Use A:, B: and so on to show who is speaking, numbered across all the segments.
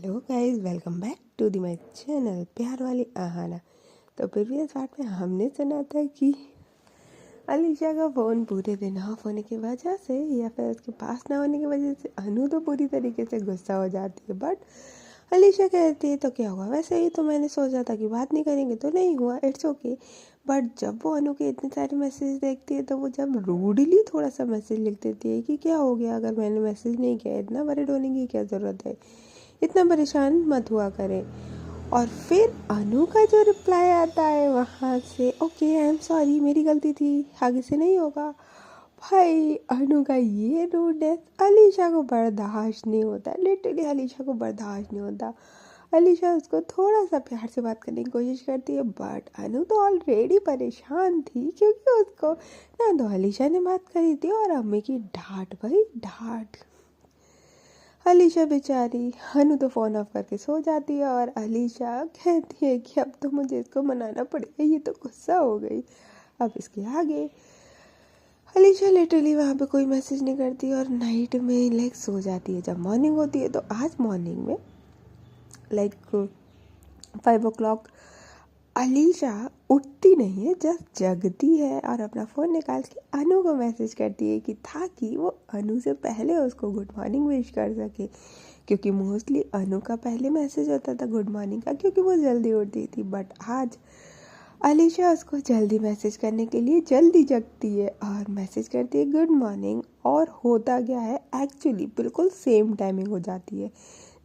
A: Hello guys, welcome back to the my channel प्यार वाली आहाना। तो प्रीवियस पार्ट में हमने सुना था कि अलीशा का फ़ोन पूरे दिन ऑफ होने की वजह से या फिर उसके पास ना होने की वजह से अनु तो पूरी तरीके से गुस्सा हो जाती है। बट अलीशा कहती है तो क्या हुआ, वैसे ही तो मैंने सोचा था कि बात नहीं करेंगे तो नहीं हुआ, इट्स ओके। बट जब वो अनु के इतने सारे मैसेज देखती है तो वो जब रूडली थोड़ा सा मैसेज लिख देती है कि क्या हो गया, अगर मैंने मैसेज नहीं किया, इतना वरीड होने की क्या ज़रूरत है, इतना परेशान मत हुआ करें। और फिर अनु का जो रिप्लाई आता है वहाँ से, ओके आई एम सॉरी, मेरी गलती थी, आगे से नहीं होगा। भाई अनु का ये रूडनेस अलीशा को बर्दाश्त नहीं होता, लिटरली अलीशा को बर्दाश्त नहीं होता। अलीशा उसको थोड़ा सा प्यार से बात करने की कोशिश करती है, बट अनु तो ऑलरेडी परेशान थी क्योंकि उसको ना तो अलीशा ने बात करी थी और अम्मी की डांट, भाई डांट। अलीशा बेचारी अनु तो फ़ोन ऑफ करके सो जाती है और अलीशा कहती है कि अब तो मुझे इसको मनाना पड़ेगा, ये तो गुस्सा हो गई, अब इसके आगे। अलीशा लिटरली वहाँ पे कोई मैसेज नहीं करती और नाइट में लाइक सो जाती है। जब मॉर्निंग होती है तो आज मॉर्निंग में लाइक 5 o'clock अलीशा उठती नहीं है, जस्ट जगती है और अपना फ़ोन निकाल के अनु को मैसेज करती है कि ताकि वो अनु से पहले उसको गुड मॉर्निंग विश कर सके, क्योंकि मोस्टली अनु का पहले मैसेज होता था गुड मॉर्निंग का क्योंकि वो जल्दी उठती थी। बट आज अलीशा उसको जल्दी मैसेज करने के लिए जल्दी जगती है और मैसेज करती है गुड मॉर्निंग। और होता क्या है, एक्चुअली बिल्कुल सेम टाइमिंग हो जाती है।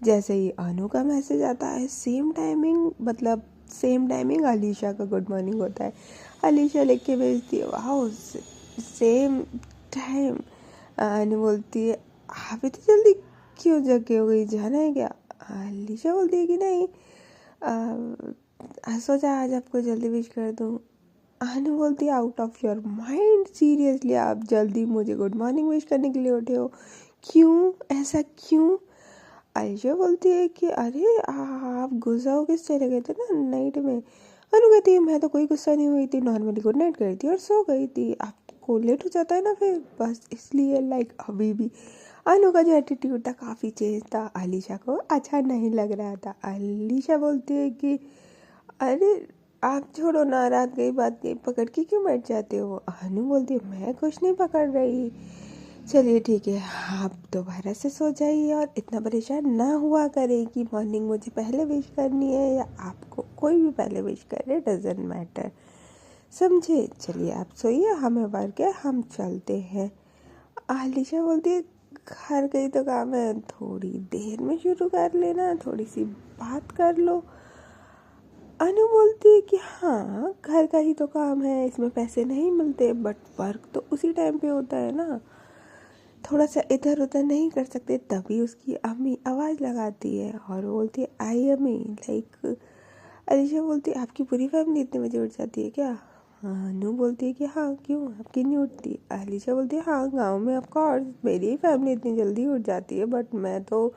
A: जैसे ही अनु का मैसेज आता है सेम टाइमिंग, मतलब सेम टाइमिंग अलीशा का गुड मॉर्निंग होता है। अलीशा लिख के भेजती है वाह सेम टाइम। अनु बोलती है आप इतनी जल्दी क्यों जगे हो गई, जाना है क्या? अलीशा बोलती है कि नहीं, सोचा आज आपको जल्दी विश कर दूँ। अनु बोलती है out of your mind, seriously आप जल्दी मुझे गुड मॉर्निंग विश करने के लिए उठे हो, क्यों, ऐसा क्यों? अलीशा बोलती है कि अरे आप गुस्सा हो किस चले गए थे ना नाइट में। अनु कहती है मैं तो कोई गुस्सा नहीं हुई थी, नॉर्मली गुड नाइट करी थी और सो गई थी, आपको लेट हो जाता है ना फिर, बस इसलिए। लाइक अभी भी अनु का जो एटीट्यूड था काफ़ी चेंज था, अलीशा को अच्छा नहीं लग रहा था। अलीशा बोलती है कि अरे आप छोड़ो ना, रात गई बात गई, पकड़ के क्यों बैठ जाते हो? अनु बोलती है मैं कुछ नहीं पकड़ रही। चलिए ठीक है, आप दोबारा से सो जाइए और इतना परेशान ना हुआ करें कि मॉर्निंग मुझे पहले विश करनी है या आपको कोई भी पहले विश करे, डजेंट मैटर, समझे? चलिए आप सोइए, हमें वर्क है, हम चलते हैं। अलीशा बोलती है घर गई तो काम है, थोड़ी देर में शुरू कर लेना, थोड़ी सी बात कर लो। अनु बोलती है कि हाँ घर का ही तो काम है, इसमें पैसे नहीं मिलते, बट वर्क तो उसी टाइम पे होता है ना, थोड़ा सा इधर उधर नहीं कर सकते। तभी उसकी अम्मी आवाज़ लगाती है और बोलती है आई अम्मी, लाइक अलीशा बोलती है आपकी पूरी फैमिली इतने बजे उठ जाती है क्या? अनु बोलती है कि हाँ क्यों, आपकी नहीं उठती? अलीशा बोलती है हाँ गांव में ऑफकोर्स मेरी फैमिली इतनी जल्दी उठ जाती है, बट मैं तो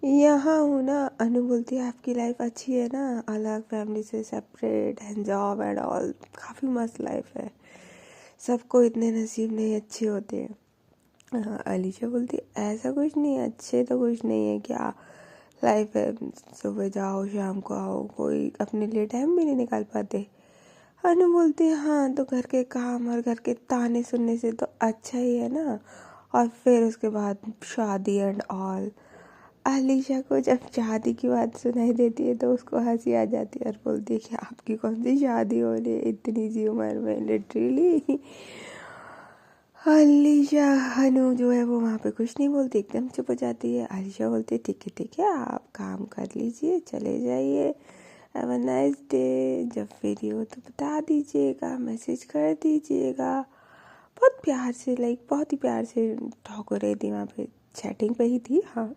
A: यहाँ हूँ ना। अनु बोलती है आपकी लाइफ अच्छी है ना, अलग फैमिली से separate and job and all, काफ़ी मस्त लाइफ है, सबको इतने नसीब नहीं अच्छे होते हैं। अलीशा बोलती है ऐसा कुछ नहीं है, अच्छे तो कुछ नहीं है, क्या लाइफ है, सुबह जाओ शाम को आओ, कोई अपने लिए टाइम भी नहीं निकाल पाते। अनु बोलती है हाँ तो घर के काम और घर के ताने सुनने से तो अच्छा ही है ना, और फिर उसके बाद शादी एंड ऑल। अलीशा को जब शादी की बात सुनाई देती है तो उसको हंसी आ जाती है और बोलती है कि आपकी कौन सी शादी हो रही है इतनी सी उम्र में, लिटरली। अलीशा अनु जो है वो वहाँ पे कुछ नहीं बोलती, एकदम चुप हो जाती है। अलीशा बोलती है ठीक है आप काम कर लीजिए, चले जाइए, हैव अ नाइस डे, जब फ्री हो तो बता दीजिएगा, मैसेज कर दीजिएगा। बहुत प्यार से, लाइक बहुत ही प्यार से टॉक हो रही थी वहाँ पे, चैटिंग पे ही थी। हाँ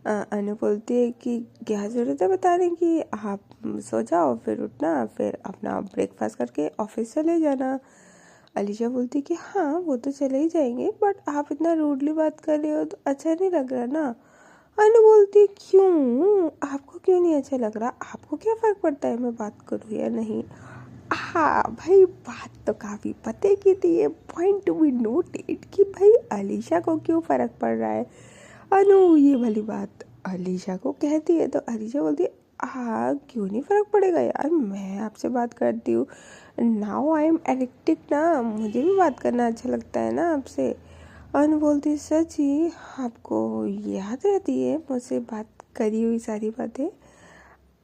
A: अनु बोलती है कि क्या ज़रूरत है बताने की, आप सो जाओ फिर उठना, फिर अपना ब्रेकफास्ट करके ऑफिस चले जाना। अलीशा बोलती है कि हाँ वो तो चले ही जाएंगे, बट आप इतना रूडली बात कर रहे हो तो अच्छा नहीं लग रहा ना। अनु बोलती है क्यों, आपको क्यों नहीं अच्छा लग रहा, आपको क्या फ़र्क पड़ता है मैं बात करूँ या नहीं? हाँ भाई बात तो काफ़ी पते की थी, ये पॉइंट टू बी नोटेड कि भाई अलीशा को क्यों फ़र्क पड़ रहा है। अनु ये वाली बात अलीशा को कहती है। तो अलीशा बोलती है हाँ क्यों नहीं फ़र्क पड़ेगा यार, मैं आपसे बात करती हूँ, नाउ आई एम एडिक्टेड ना, मुझे भी बात करना अच्छा लगता है ना आपसे। अनु बोलती है सच ही, आपको याद रहती है मुझसे बात करी हुई सारी बातें।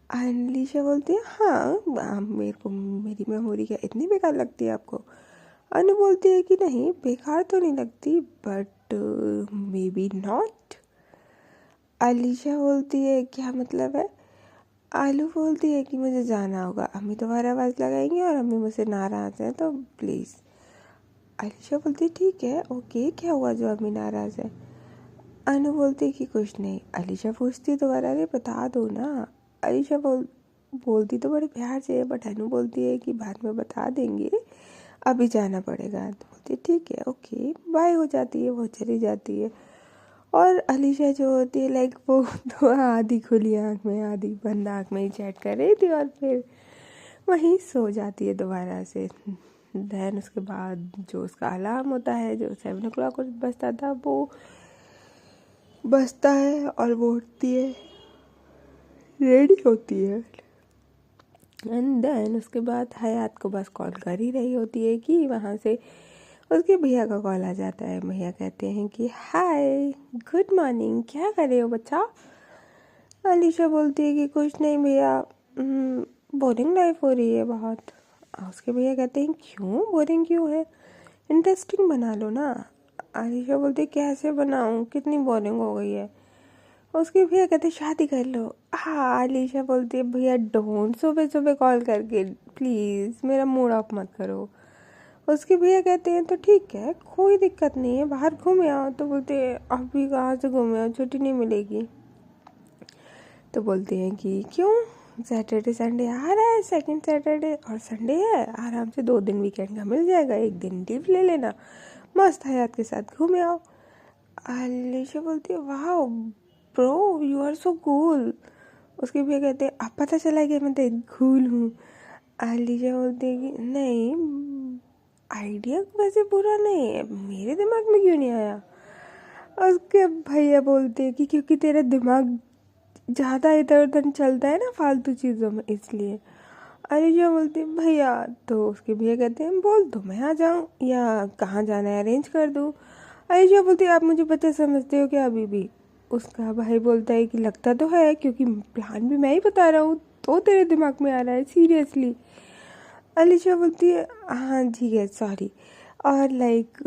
A: अलीशा बोलती है हाँ, मेरे को मेरी मेमोरी क्या इतनी बेकार लगती है आपको। अनु बोलती है कि नहीं बेकार तो नहीं लगती, but may be not. Alisha बोलती है क्या मतलब है। आलू बोलती है कि मुझे जाना होगा, अम्मी दोबारा आवाज़ लगाएंगी और अम्मी मुझसे नाराज़ हैं तो प्लीज़। अलीशा बोलती है ठीक है ओके, क्या हुआ जो अम्मी नाराज़ है। अनु बोलती है कि कुछ नहीं। अलीशा पूछती है दोबारा अरे बता दो ना। अलीशा बोलती तो बड़े प्यार से है, बट अनु बोलती है कि बाद में बता देंगे, अभी जाना पड़ेगा। तो बोलती है ठीक है ओके बाय, हो जाती है, वो चली जाती है। और अलीशा जो होती है लाइक वो तो आधी खुली आँख में आधी बंद आँख में ही चैट कर रही थी और फिर वहीं सो जाती है दोबारा से। देन उसके बाद जो उसका अलार्म होता है जो 7 o'clock बजता था वो बजता है और वो उठती है, रेडी होती है। एंड देन उसके बाद हयात को बस कॉल कर ही रही होती है कि वहाँ से उसके भैया का कॉल आ जाता है। भैया कहते हैं कि हाय गुड मॉर्निंग, क्या कर रहे हो बच्चा। अलीशा बोलती है कि कुछ नहीं भैया, बोरिंग लाइफ हो रही है बहुत। उसके भैया कहते हैं क्यों बोरिंग क्यों है, इंटरेस्टिंग बना लो ना। अलीशा बोलती है कैसे बनाऊँ, कितनी बोरिंग हो गई है। उसके भैया कहते शादी कर लो। हाँ अलीशा बोलती है भैया डोंट सुबह सुबह कॉल करके प्लीज़ मेरा मूड ऑफ मत करो। उसके भैया कहते हैं तो ठीक है कोई दिक्कत नहीं है, बाहर घूमे आओ। तो बोलते हैं अभी कहाँ से घूमे आओ, छुट्टी नहीं मिलेगी। तो बोलते हैं कि क्यों, सैटरडे संडे आ रहा है, सेकंड सैटरडे और संडे है, आराम से 2 दिन वीकेंड का मिल जाएगा, 1 दिन लीव ले लेना, मस्त हयात के साथ घूमे आओ। अलीशा बोलती है वाह bro you are so cool. उसके भैया कहते हैं अब पता चला कि मैं तो कूल हूँ। अलीशा बोलती है कि नहीं आइडिया वैसे बुरा नहीं है, मेरे दिमाग में क्यों नहीं आया। उसके भैया बोलते हैं कि क्योंकि तेरा दिमाग ज़्यादा इधर उधर चलता है ना फालतू चीज़ों में, इसलिए। अलीशा बोलती है भैया, तो उसके भैया कहते हैं बोल दो मैं आ जाऊँ या कहाँ जाना है अरेंज कर दूँ। अलीशा बोलती है आप मुझे बच्चा समझते हो क्या अभी भी। उसका भाई बोलता है कि लगता तो है क्योंकि प्लान भी मैं ही बता रहा हूँ तो तेरे दिमाग में आ रहा है सीरियसली। अलीशा बोलती है हाँ ठीक है सॉरी। और लाइक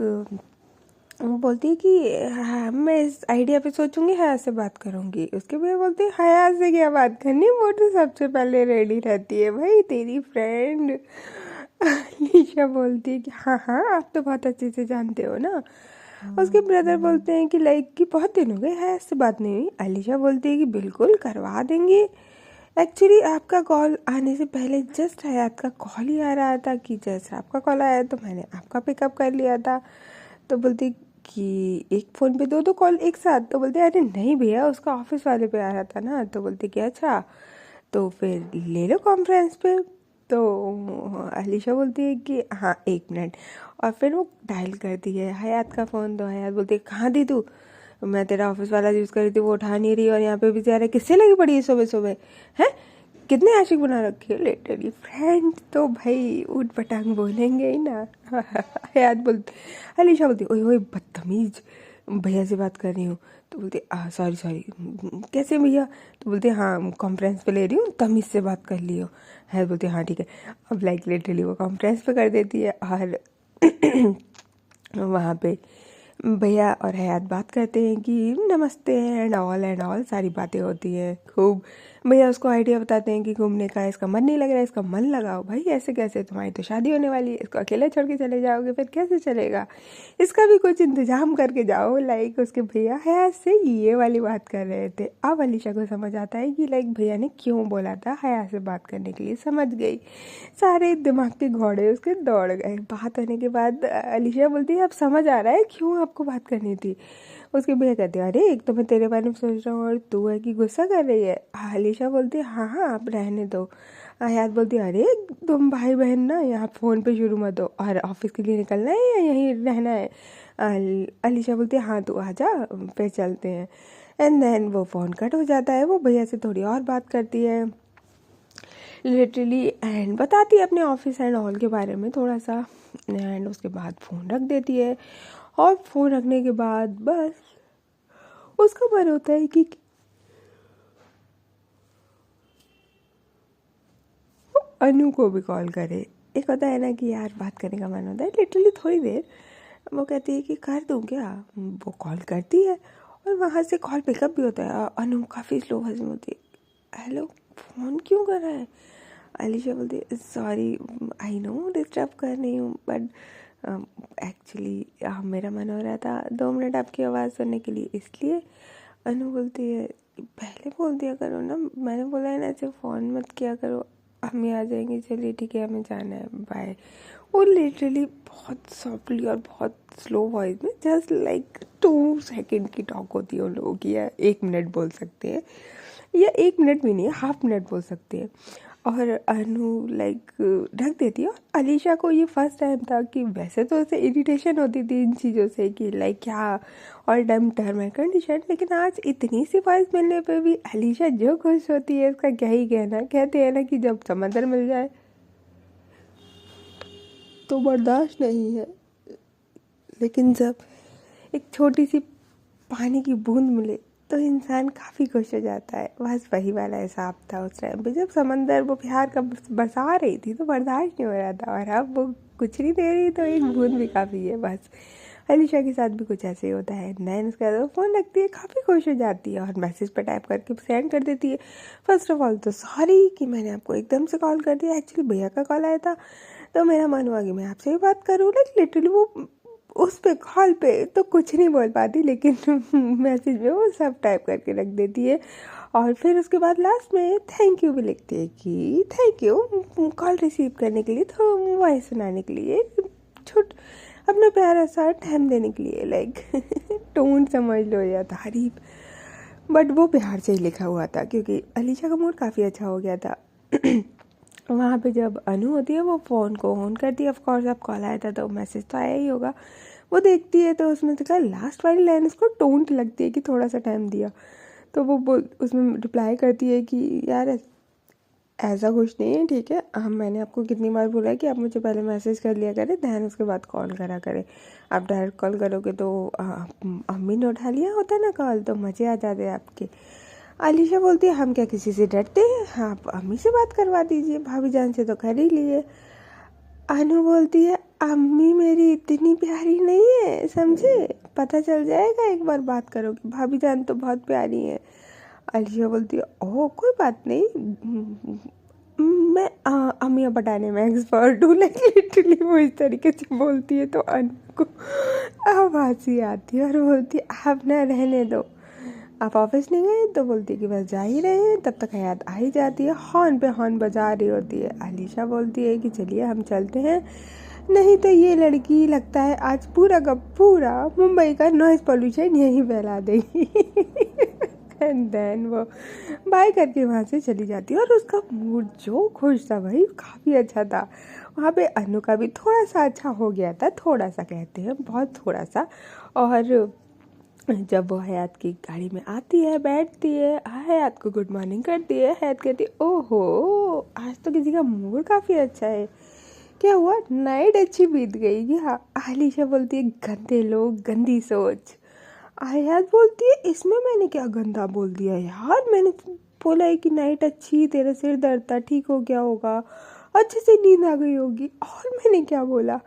A: वो बोलती है कि हाँ मैं इस आइडिया पे सोचूंगी, हया से बात करूंगी। उसके बाद बोलती है हया से क्या बात करनी, वो तो सबसे पहले रेडी रहती है भाई तेरी फ्रेंड। अलीशा बोलती है कि हाँ हाँ आप तो बहुत अच्छे से जानते हो ना। उसके ब्रदर बोलते हैं कि लाइक कि बहुत दिन हो गए हया से बात नहीं हुई। अलीशा बोलती है कि बिल्कुल करवा देंगे, एक्चुअली आपका कॉल आने से पहले जस्ट हयात का कॉल ही आ रहा था कि जस्ट आपका कॉल आया तो मैंने आपका पिकअप कर लिया था। तो बोलती कि एक फ़ोन पे 2 कॉल एक साथ। तो बोलते अरे नहीं भैया उसका ऑफिस वाले पे आ रहा था ना। तो बोलते कि अच्छा तो फिर ले लो कॉन्फ्रेंस पे। तो अलीशा बोलती है कि हाँ 1 मिनट, और फिर वो डायल करती है हयात का फ़ोन। तो हयात बोलती है कहाँ दी तू, मैं तेरा ऑफिस वाला यूज़ कर रही थी वो उठा नहीं रही और यहाँ पे भी जा रहा है, किससे लगी पड़ी है सुबह सुबह हैं, कितने आशिक बना रखे हो लिटरली फ्रेंड। तो भाई ऊट पटांग बोलेंगे ही ना। याद बोलती अलीशा बोलती ओए ओए बदतमीज, भैया से बात कर रही हूँ। तो बोलते सॉरी सॉरी कैसे भैया। तो बोलते हाँ कॉन्फ्रेंस पे ले रही हूँ तमीज़ से बात कर लियो है। बोलते हाँ ठीक है। अब लाइक लिटरली वो कॉन्फ्रेंस पे कर देती है और वहाँ पे भैया और हयात बात करते हैं कि नमस्ते एंड ऑल सारी बातें होती हैं खूब। भैया उसको आइडिया बताते हैं कि घूमने का, इसका मन नहीं लग रहा है, इसका मन लगाओ भाई, ऐसे कैसे, तुम्हारी तो शादी होने वाली है, इसको अकेले छोड़ के चले जाओगे फिर कैसे चलेगा, इसका भी कुछ इंतजाम करके जाओ। लाइक उसके भैया हयात से ये वाली बात कर रहे थे। अब अलीशा को समझ आता है कि लाइक भैया ने क्यों बोला था हयात से बात करने के लिए, समझ गई। सारे दिमाग के घोड़े उसके दौड़ गए। बात होने के बाद अलीशा बोलती है अब समझ आ रहा है क्यों आपको बात करनी थी। उसके भैया कहते हैं अरे एक तो मैं तेरे बारे में सोच रहा हूँ और तू है कि गुस्सा कर रही है। अलीशा बोलती है हाँ हाँ आप रहने दो। हयात बोलती है अरे तुम भाई बहन ना यहाँ फ़ोन पे शुरू मत हो, और ऑफिस के लिए निकलना है या यहीं रहना है। अलीशा बोलती है हाँ तू आ जा फिर चलते हैं। एंड देन वो फ़ोन कट हो जाता है। वो भैया से थोड़ी और बात करती है लिटरली एंड बताती है अपने ऑफिस एंड ऑल के बारे में थोड़ा सा, एंड उसके बाद फ़ोन रख देती है। और फ़ोन रखने के बाद बस उसका मन होता है कि अनु को भी कॉल करे। एक होता है ना कि यार बात करने का मन होता है लिटरली थोड़ी देर। वो कहती है कि कर दूँ क्या, वो कॉल करती है और वहाँ से कॉल पिकअप भी होता है। अनु काफ़ी स्लो वॉइस में होती है, हेलो फ़ोन क्यों कर रहा है। अलीशा बोलती है सॉरी आई नो डिस्टर्ब कर रही हूँ बट एक्चुअली मेरा मन हो रहा था 2 मिनट आपकी आवाज़ सुनने के लिए, इसलिए। अनु बोलती है पहले बोल दिया करो ना, मैंने बोला है ना ऐसे फ़ोन मत किया करो, हम ही आ जाएंगे, चलिए ठीक है हमें जाना है बाय। वो लिटरली बहुत सॉफ्टली और बहुत स्लो वॉइस में जस्ट लाइक 2 सेकेंड की टॉक होती है उन लोगों की, या 1 मिनट बोल सकते हैं, या 1 मिनट भी नहीं, हाफ मिनट बोल सकते हैं। और अनु लाइक ढक देती है। और अलीशा को ये फर्स्ट टाइम था कि वैसे तो उसे इरिटेशन होती थी इन चीज़ों से कि लाइक क्या all time term and condition, लेकिन आज इतनी सी वॉइस मिलने पे भी अलीशा जो खुश होती है उसका क्या ही कहना। कहते हैं ना कि जब समंदर मिल जाए तो बर्दाश्त नहीं है, लेकिन जब एक छोटी सी पानी की बूंद मिले तो इंसान काफ़ी खुश हो जाता है। बस वही वाला हिसाब था उस टाइम पे, जब समंदर वो प्यार का बरसा रही थी तो बर्दाश्त नहीं हो रहा था, और अब वो कुछ नहीं दे रही तो एक बूंद भी काफ़ी है बस। अलीशा के साथ भी कुछ ऐसे ही होता है। नैन उसके बाद वो फ़ोन रखती है, काफ़ी खुश हो जाती है और मैसेज पर टाइप करके सेंड कर देती है। फर्स्ट ऑफ ऑल तो सॉरी कि मैंने आपको एकदम से कॉल कर दिया, एक्चुअली भैया का कॉल आया था तो मेरा मन हुआ कि मैं आपसे ही बात करूँ। लाइक लिटरली वो उस पे कॉल पे तो कुछ नहीं बोल पाती, लेकिन मैसेज में वो सब टाइप करके रख देती है। और फिर उसके बाद लास्ट में थैंक यू भी लिखती है कि थैंक यू कॉल रिसीव करने के लिए, तो वॉइस सुनाने के लिए, छोट अपना प्यारा सा टाइम देने के लिए, लाइक टोन समझ लो या तारीफ, बट वो प्यार से ही लिखा हुआ था क्योंकि अलीशा का मूड काफ़ी अच्छा हो गया था। वहाँ पे जब अनु होती है वो फ़ोन को ऑन करती है, ऑफकोर्स अब कॉल आया था तो मैसेज तो आया ही होगा। वो देखती है तो उसमें तो क्या लास्ट वाली लाइन उसको टोंट लगती है कि थोड़ा सा टाइम दिया, तो वो उसमें रिप्लाई करती है कि यार ऐसा कुछ नहीं है, ठीक है हम मैंने आपको कितनी बार बोला है कि आप मुझे पहले मैसेज कर लिया करें दैन उसके बाद कॉल करा करें, आप डायरेक्ट कॉल करोगे तो अम्मी ने उठा लिया होता ना कॉल तो मज़े आ जाते आपके। अलीशा बोलती है हम क्या किसी से डरते हैं, आप अम्मी से बात करवा दीजिए, भाभी जान से तो कर ही लिए। अनु बोलती है अम्मी मेरी इतनी प्यारी नहीं है समझे, पता चल जाएगा एक बार बात करोगे, भाभी जान तो बहुत प्यारी है। अलीशा बोलती है ओह कोई बात नहीं, मैं अम्मियाँ पटाने में एक्सपर्ट हूँ। लाइक लिटरली वो इस तरीके से बोलती है तो अनु को अब हंसी आती है और बोलती है आप ना रहने दो, आप ऑफिस नहीं गए, तो बोलती है कि बस जा ही रहे हैं, तब तक हयात आ ही जाती है, हॉर्न पे हॉर्न बजा रही होती है। अलीशा बोलती है कि चलिए हम चलते हैं, नहीं तो ये लड़की लगता है आज पूरा का पूरा मुंबई का नॉइज़ पोल्यूशन यहीं फैला देगी। एंड देन वो बाय करके वहाँ से चली जाती है और उसका मूड जो खुश था भाई काफ़ी अच्छा था। वहाँ पे अनु का भी थोड़ा सा अच्छा हो गया था, थोड़ा सा कहते हैं बहुत थोड़ा सा। और जब वो हयात की गाड़ी में आती है बैठती है, हयात को गुड मॉर्निंग करती है, हयात कहती है ओहो आज तो किसी का मूड काफ़ी अच्छा है, क्या हुआ नाइट अच्छी बीत गई क्या। आलिशा बोलती है गंदे लोग गंदी सोच। हयात बोलती है इसमें मैंने क्या गंदा बोल दिया यार, मैंने बोला है कि नाइट अच्छी, तेरा सिर दर्द था ठीक हो गया होगा, अच्छे से नींद आ गई होगी, और मैंने क्या बोला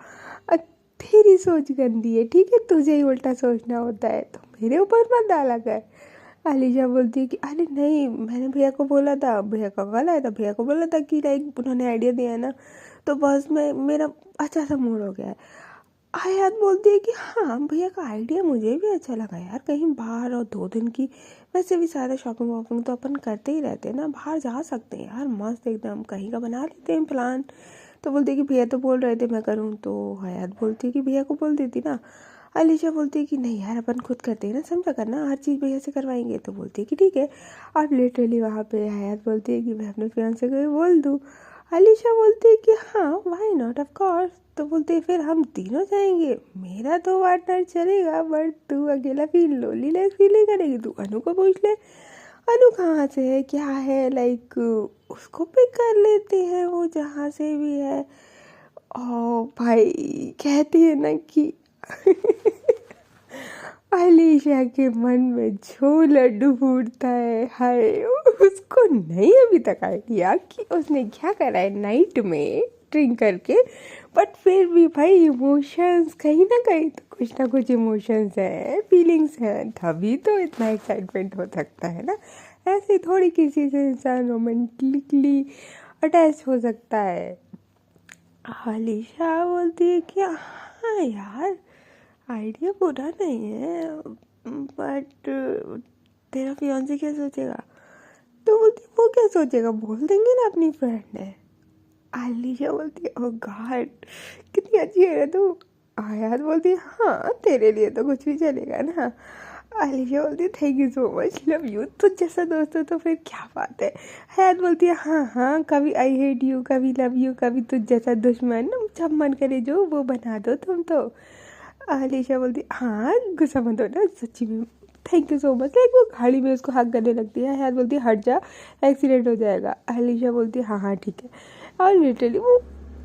A: तेरी सोच गंदी है, ठीक है तुझे ही उल्टा सोचना होता है तो मेरे ऊपर मत डाला कर। अलीशा बोलती है कि अरे नहीं मैंने भैया को बोला था, भैया का कॉल आया था, भैया को बोला था कि लाइक उन्होंने आइडिया दिया है ना तो बस मैं मेरा अच्छा सा मूड हो गया है। हयात बोलती है कि हाँ भैया का आइडिया मुझे भी अच्छा लगा यार, कहीं बाहर और 2 दिन की वैसे भी सारा शॉपिंग वॉपिंग तो अपन करते ही रहते हैं ना, बाहर जा सकते हैं यार मस्त एकदम कहीं का बना लेते हैं प्लान। तो बोलती है कि भैया तो बोल रहे थे मैं करूँ, तो हयात बोलती है कि भैया को बोल देती ना। अलीशा बोलती है कि नहीं यार अपन खुद करते हैं ना, समझा करना हर चीज़ भैया से करवाएंगे, तो बोलती है कि ठीक है। और लिटरली वहाँ पे हयात बोलती है कि मैं अपने फियांसे को बोल दूँ। अलीशा बोलती है कि हाँ व्हाई नॉट ऑफ कोर्स, तो बोलते फिर हम तीनों जाएंगे, मेरा तो पार्टनर चलेगा बट तू अकेला फील लोनलीनेस फील नहीं करेगी, तू अनु को पूछ ले, अनु कहाँ से है क्या है, लाइक उसको पिक कर लेते हैं वो जहाँ से भी है। ओ भाई कहते हैं ना कि अलीशा के मन में जो लड्डू फूटता है, हाय उसको नहीं अभी तक आइडिया कि उसने क्या करा है नाइट में ड्रिंक करके, बट फिर भी भाई इमोशंस कहीं ना कहीं तो कुछ ना कुछ इमोशंस हैं, फीलिंग्स हैं, तभी तो इतना एक्साइटमेंट हो सकता है ना। ऐसे थोड़ी किसी से इंसान रोमांटिकली अटैच हो सकता है। अलीशा बोलती है कि हाँ यार आइडिया बुरा नहीं है बट तेरा फियांसे क्या सोचेगा। तो बोलती वो क्या सोचेगा, बोल देंगे ना अपनी फ्रेंड है। अलीशा बोलती है ओ गॉड कितनी अच्छी है तू। आयात बोलती है हाँ तेरे लिए तो कुछ भी चलेगा ना। अलीशा बोलती है thank you so much, love you, तो जैसा दोस्त हो तो फिर क्या बात है। हयात बोलती है हाँ हाँ कभी आई हेट यू, कभी लव यू, कभी तुझ जैसा दुश्मन, जब मन करे जो वो बना दो तुम तो। अलीशा बोलती हाँ गुस्सा मत हो ना सच्ची में, thank you so much, like वो गाड़ी में उसको हक करने लगती है। हयात बोलती है हट जा एक्सीडेंट हो जाएगा। अलीशा बोलती है हाँ ठीक है। और लिटरली वो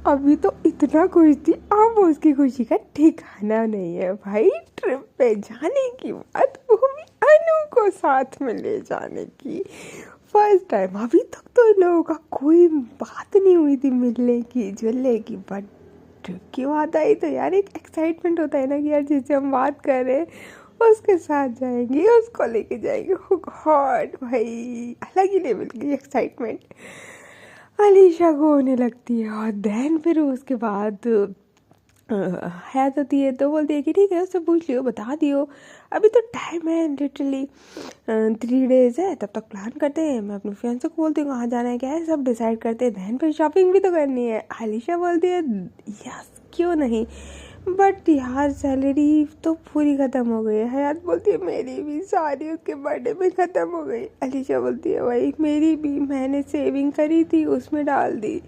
A: अभी तो इतना खुश थी, अब उसकी खुशी का ठिकाना नहीं है भाई। ट्रिप पे जाने की बात, वो भी अनु को साथ में ले जाने की, फर्स्ट टाइम। अभी तक तो इन लोगों का कोई बात नहीं हुई थी मिलने की जुलने की, बट ट्रिप की बात आई तो यार एक एक्साइटमेंट होता है ना कि यार जिससे हम बात कर रहे हैं उसके साथ जाएंगे, उसको लेके जाएंगे। हो गॉड भाई अलग ही लेवल की एक्साइटमेंट अलीशा को होने लगती है। और देन फिर उसके बाद हयात होती है तो बोलती है कि ठीक है उससे पूछ लियो बता दियो, अभी तो टाइम है लिटरली 3 days है, तब तक प्लान करते हैं। मैं अपने फ्रेंड्स को बोलती हूँ कहाँ जाना है क्या है सब डिसाइड करते हैं, देन फिर शॉपिंग भी तो करनी है। अलीशा बोलती है यस क्यों नहीं, बट यार सैलरी तो पूरी ख़त्म हो गई है। हयात बोलती है मेरी भी सारी उसके बर्थडे में ख़त्म हो गई। अलीशा बोलती है भाई मेरी भी, मैंने सेविंग करी थी उसमें डाल दी,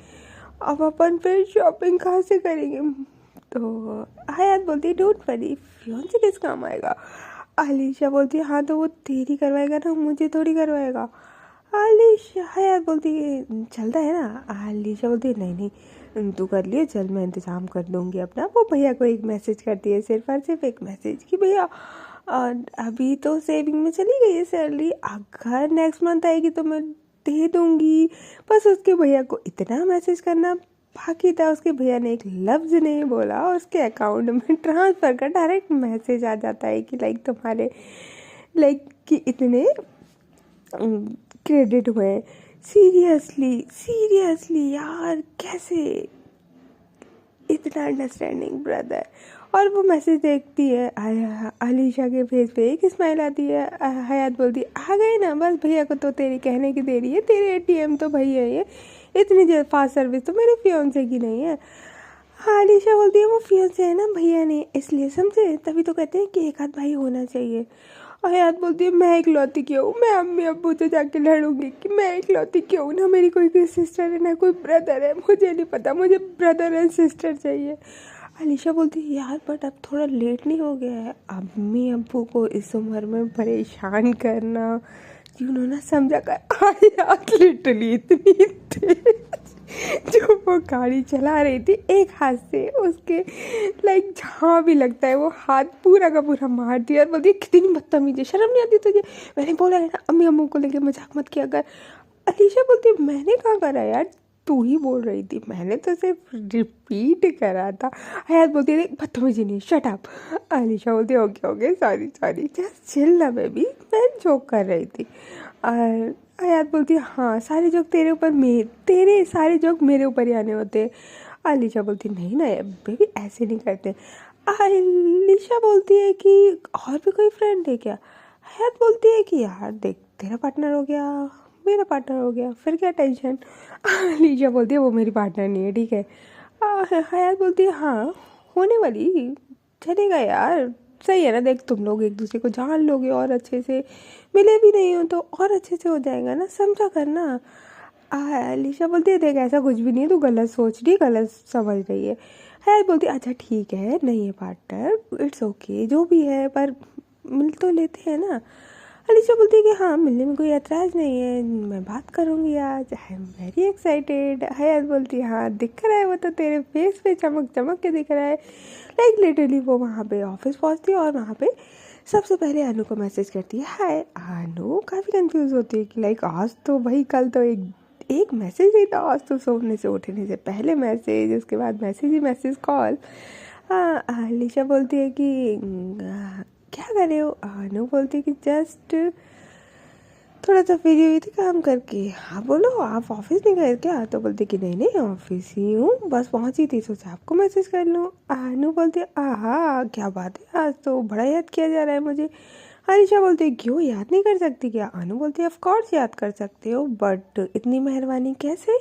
A: अब अपन फिर शॉपिंग कहाँ से करेंगे। तो हयात बोलती है डोंट वरी फियांसे किस काम आएगा। अलीशा बोलती है हाँ तो वो तेरी करवाएगा ना, मुझे थोड़ी करवाएगा। अलीशा हयात बोलती है चलता है ना। अलीशा बोलती है नहीं नहीं तू कर लिए चल, मैं इंतज़ाम कर दूँगी अपना। वो भैया को एक मैसेज करती है, सिर्फ और सिर्फ एक मैसेज कि भैया अभी तो सेविंग में चली गई है सैलरी, अगर नेक्स्ट मंथ आएगी तो मैं दे दूँगी। बस उसके भैया को इतना मैसेज करना बाकी था, उसके भैया ने एक लफ्ज़ नहीं बोला, उसके अकाउंट में ट्रांसफ़र का डायरेक्ट मैसेज आ जाता है कि लाइक तुम्हारे लाइक कि इतने क्रेडिट हुए। सीरियसली सीरियसली यार कैसे इतना अंडरस्टैंडिंग ब्रदर। और वो मैसेज देखती है, अलीशा के फेस पे एक स्माइल आती है। हयात बोलती है आ गए ना बस, भैया को तो तेरे कहने की देरी है, तेरे एटीएम तो भैया है, इतनी देर फास्ट सर्विस तो मेरे फियांसे की नहीं है। अलीशा बोलती है वो फियांसे है ना भैया ने, इसलिए समझे, तभी तो कहते हैं कि एक आध भाई होना चाहिए। और हयात बोलती है मैं इकलौती क्यों हूँ, मैं अम्मी अब्बू से जाके लड़ूंगी कि मैं इकलौती क्यों हूँ, ना मेरी कोई सिस्टर है ना कोई ब्रदर है, मुझे नहीं पता, मुझे ब्रदर एंड सिस्टर चाहिए। अलीशा बोलती है यार बट अब थोड़ा लेट नहीं हो गया है अम्मी अब्बू को इस उम्र में परेशान करना, जिन्होंने ना समझा कर यार लिटरली इतनी तेज जो वो गाड़ी चला रही थी एक हाथ से उसके लाइक जहाँ भी लगता है वो हाथ पूरा का पूरा मार दिया। बोलती है कितनी बदतमीज है, शर्म नहीं आती तुझे, मैंने बोला है ना अम्मी अम्मू को लेके मजाक मत किया कर। अलीशा बोलती है मैंने कहाँ करा यार, तू ही बोल रही थी, मैंने तो सिर्फ रिपीट करा था। हयात बोलती है बदतमीजी नहीं शट अप। अलीशा बोलती है okay okay sorry sorry just chill ना बेबी, मैं जोक कर रही थी। और हयात बोलती है हाँ सारे जोक तेरे ऊपर तेरे सारे जोक मेरे ऊपर ही आने होते हैं। अलीशा बोलती है नहीं ना बेबी ऐसे नहीं करते। अलीशा बोलती है कि और भी कोई फ्रेंड है क्या। हयात बोलती है कि यार देख तेरा पार्टनर हो गया मेरा पार्टनर हो गया फिर क्या टेंशन। अलीशा बोलती है वो मेरी पार्टनर नहीं है ठीक है। हयात बोलती है हाँ होने वाली, चलेगा यार सही है ना, देख तुम लोग एक दूसरे को जान लोगे और अच्छे से, मिले भी नहीं हो तो और अच्छे से हो जाएगा ना, समझा करना। अलीशा बोलती है देख ऐसा कुछ भी नहीं है, तू गलत सोच रही गलत समझ रही है। है बोलती अच्छा ठीक है, नहीं है पार्टनर, इट्स ओके, जो भी है, पर मिल तो लेते हैं ना। अलीशा बोलती है कि हाँ, मिलने में कोई ऐतराज़ नहीं है, मैं बात करूँगी आज, आई एम वेरी एक्साइटेड। हयात बोलती है हाँ दिख रहा है, वो तो तेरे फेस पे चमक चमक के दिख रहा है। लाइक लिटरली वो वहाँ पे ऑफिस पहुँचती है और वहाँ पे सबसे पहले अनु को मैसेज करती है हाय। अनु काफ़ी कंफ्यूज होती है कि लाइक आज तो भाई, कल तो एक मैसेज ही था, आज तो सोने से उठने से पहले मैसेज, उसके बाद मैसेज ही मैसेज, कॉल। अलीशा बोलती है कि क्या कर रहे हो? अनु बोलती है कि जस्ट थोड़ा सा फ्री हुई थी काम करके। हाँ बोलो, आप ऑफिस नहीं गए क्या? तो बोलती कि नहीं नहीं ऑफिस ही हूँ, बस पहुँची थी, सोचा आपको मैसेज कर लूँ। अनु बोलती है आहा क्या बात है, आज तो बड़ा याद किया जा रहा है मुझे। अलीशा बोलती है क्यों, याद नहीं कर सकती क्या? अनु बोलती है ऑफ कोर्स याद कर सकते हो, बट इतनी मेहरबानी कैसे?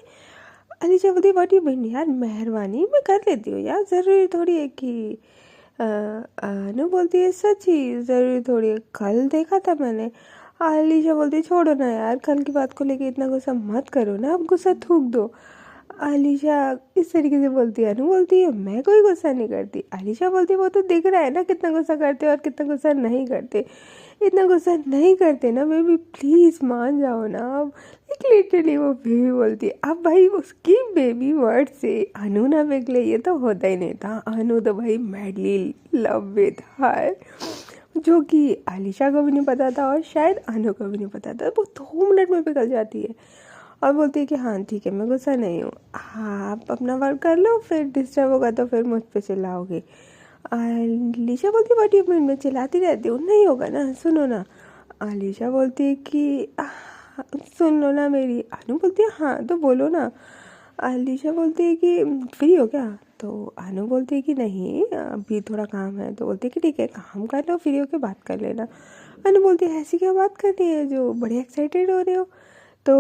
A: अलीशा बोलती है व्हाट यू मीन यार, मेहरबानी मैं कर लेती हूँ यार, ज़रूरी थोड़ी है कि अनु बोलती है सच ही, ज़रूरी थोड़ी है, कल देखा था मैंने। अलीशा बोलती है छोड़ो ना यार, कल की बात को लेके इतना गुस्सा मत करो ना, अब गुस्सा थूक दो। अलीशा इस तरीके से बोलती है। अनु बोलती है मैं कोई गुस्सा नहीं करती। अलीशा बोलती है वो तो दिख रहा है ना कितना गुस्सा करते और कितना गुस्सा नहीं करते, इतना गुस्सा नहीं करते ना बेबी, प्लीज़ मान जाओ ना अब। एक लिटरली वो बेबी बोलती है। अब भाई उसकी बेबी वर्ड से अनु ना पिघले ये तो होता ही नहीं था। अनु तो भाई मैडली लव विद हर, जो कि अलीशा को भी नहीं पता था और शायद अनु को भी नहीं पता था। वो 2 मिनट में पिघल जाती है और बोलती है कि हाँ ठीक है मैं गुस्सा नहीं हूँ, हाँ आप अपना वर्क कर लो, फिर डिस्टर्ब होगा तो फिर मुझ पे चिल्लाओगे। अलीशा बोलती है व्हाट यू मीन, मैं चिल्लाती रहती हूँ? नहीं होगा ना, सुनो ना। अलीशा बोलती है कि सुन लो ना मेरी। अनु बोलती है हाँ तो बोलो ना। अलीशा बोलती है कि फ्री हो क्या? तो अनु बोलती है कि नहीं अभी थोड़ा काम है। तो बोलती है कि ठीक है काम कर लो, फ्री होके बात कर लेना। अनु बोलती है ऐसी क्या बात करनी है जो बड़े एक्साइटेड हो रहे हो? तो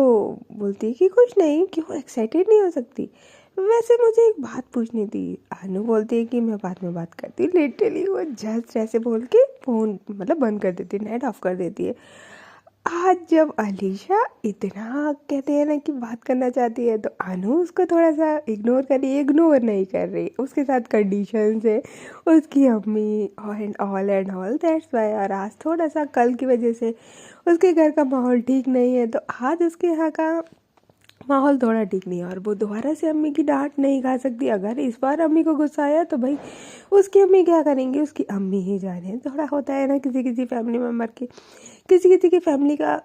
A: बोलती है कि कुछ नहीं, क्यों एक्साइटेड नहीं हो सकती? वैसे मुझे एक बात पूछनी थी। अनु बोलती है कि मैं बाद में बात करती हूँ। लिटरली वो जस्ट ऐसे बोल के फ़ोन मतलब बंद कर देती है, नेट ऑफ कर देती है। आज जब अलीशा इतना कहते हैं ना कि बात करना चाहती है तो अनु उसको थोड़ा सा इग्नोर कर रही है, इग्नोर नहीं कर रही, उसके साथ कंडीशन है उसकी अम्मी एंड ऑल दैट्स वाई। और आज थोड़ा सा कल की वजह से उसके घर का माहौल ठीक नहीं है, तो आज उसके यहाँ का माहौल थोड़ा ठीक नहीं है और वो दोबारा से अम्मी की डांट नहीं खा सकती। अगर इस बार अम्मी को गुस्सा आया तो भाई उसकी अम्मी क्या करेंगी, उसकी अम्मी ही जाने। थोड़ा होता है ना किसी किसी फैमिली मेम्बर की, किसी किसी की फैमिली का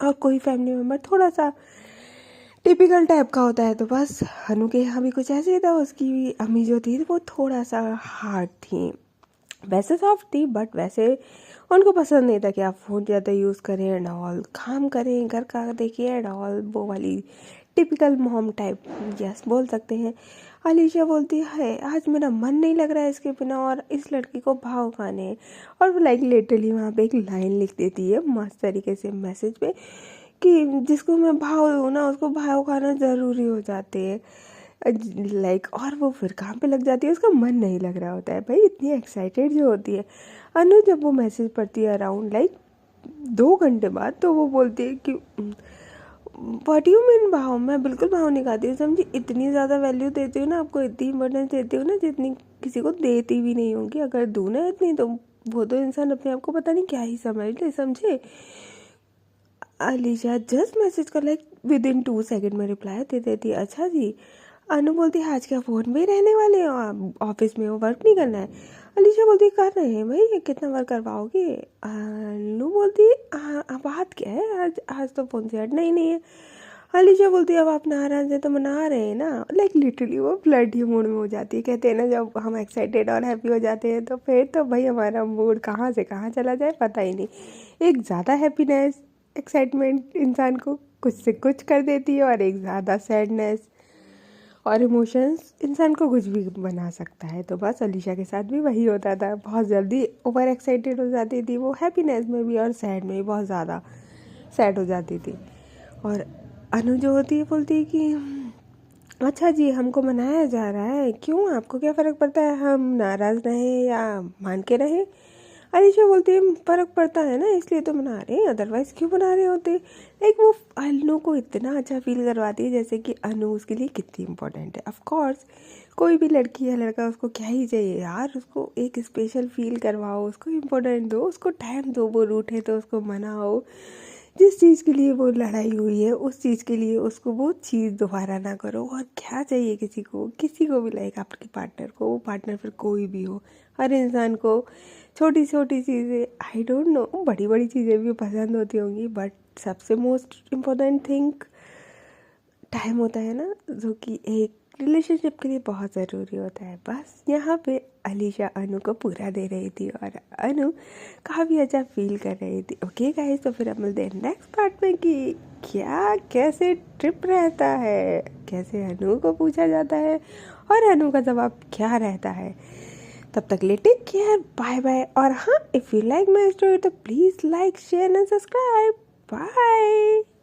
A: और कोई फैमिली मेम्बर थोड़ा सा टिपिकल टाइप का होता है। तो बस हनु के यहाँ भी कुछ ऐसे ही था, उसकी अम्मी जो थी वो थोड़ा सा हार्ड थी, वैसे सॉफ्ट थी बट वैसे उनको पसंद नहीं था कि आप फ़ोन ज़्यादा यूज़ करें एंड ऑल, काम करें घर का देखिए एंड ऑल, वो वाली टिपिकल मॉम टाइप यस बोल सकते हैं। अलीशा बोलती है आज मेरा मन नहीं लग रहा है इसके बिना और इस लड़की को भाव खाने। और वो लाइक लिटरली वहाँ पे एक लाइन लिख देती है मस्त तरीके से मैसेज पे कि जिसको मैं भाव दूँ ना उसको भाव खाना ज़रूरी हो जाते हैं लाइक। और वो फिर काम पे लग जाती है, उसका मन नहीं लग रहा होता है। भाई इतनी एक्साइटेड जो होती है अनु जब वो मैसेज पढ़ती है अराउंड लाइक 2 घंटे बाद, तो वो बोलती है कि व्हाट यू मीन भाव, मैं बिल्कुल भाव नहीं खाती हूँ, समझी, इतनी ज़्यादा वैल्यू देती हूँ ना आपको, इतनी इम्पोर्टेंस देती हूँ ना जितनी किसी को देती भी नहीं होंगी। अगर दूँ ना इतनी तो वो तो इंसान अपने आप को पता नहीं क्या ही समझ ले, समझे। अलीशा जस्ट मैसेज कर लाइक विद इन 2 सेकेंड में रिप्लाई दे देती है अच्छा जी। अनु बोलती है आज क्या फ़ोन में ही रहने वाले हो आप, ऑफिस में हो, वर्क नहीं करना है? अलीशा बोलती है कर रहे हैं भाई, कितना वर्क करवाओगे? अनु बोलती है हाँ बात क्या है, आज तो फ़ोन से हटना ही नहीं है। अलीशा बोलती है अब आप नाराज़ हैं तो मना रहे हैं ना। लाइक लिटरली वो ब्लडी मूड में हो जाती है। कहते हैं ना जब हम एक्साइटेड और हैप्पी हो जाते हैं तो फिर तो भाई हमारा मूड कहाँ से कहाँ चला जाए पता ही नहीं। एक ज़्यादा हैप्पीनेस एक्साइटमेंट इंसान को कुछ से कुछ कर देती है और एक ज़्यादा सैडनेस और इमोशंस इंसान को कुछ भी बना सकता है। तो बस अलीशा के साथ भी वही होता था, बहुत जल्दी ओवर एक्साइटेड हो जाती थी वो, हैप्पीनेस में भी और सैड में भी बहुत ज़्यादा सैड हो जाती थी। और अनु जो होती है बोलती है कि अच्छा जी हमको मनाया जा रहा है, क्यों आपको क्या फ़र्क पड़ता है हम नाराज़ रहें या मान के रहें? अलीशा बोलती है फर्क पड़ता है ना इसलिए तो बना रहे हैं, अदरवाइज क्यों बना रहे होते। लाइक वो अनु को इतना अच्छा फील करवाती है जैसे कि अनु उसके लिए कितनी इंपॉर्टेंट है। ऑफ कोर्स कोई भी लड़की या लड़का उसको क्या ही चाहिए यार, उसको एक स्पेशल फील करवाओ, उसको इम्पोर्टेंट दो, उसको टाइम दो, वो रूठे तो उसको मनाओ, जिस चीज़ के लिए वो लड़ाई हुई है उस चीज़ के लिए उसको वो चीज़ दोबारा ना करो। और क्या चाहिए किसी को भी, लाइक आपके पार्टनर को, वो पार्टनर फिर कोई भी हो, हर इंसान को छोटी छोटी चीज़ें, आई डोंट नो बड़ी बड़ी चीज़ें भी पसंद होती होंगी, बट सबसे मोस्ट इम्पोर्टेंट थिंग टाइम होता है ना, जो कि एक रिलेशनशिप के लिए बहुत ज़रूरी होता है। बस यहाँ पे अलीशा अनु को पूरा दे रही थी और अनु काफ़ी अच्छा फील कर रही थी। ओके गाइस, तो फिर हम मिलते हैं नेक्स्ट पार्ट में कि क्या कैसे ट्रिप रहता है, कैसे अनु को पूछा जाता है और अनु का जवाब क्या रहता है। तब तक ले टेक केयर, बाय बाय। और हाँ, if you like my story तो please like share and subscribe. Bye.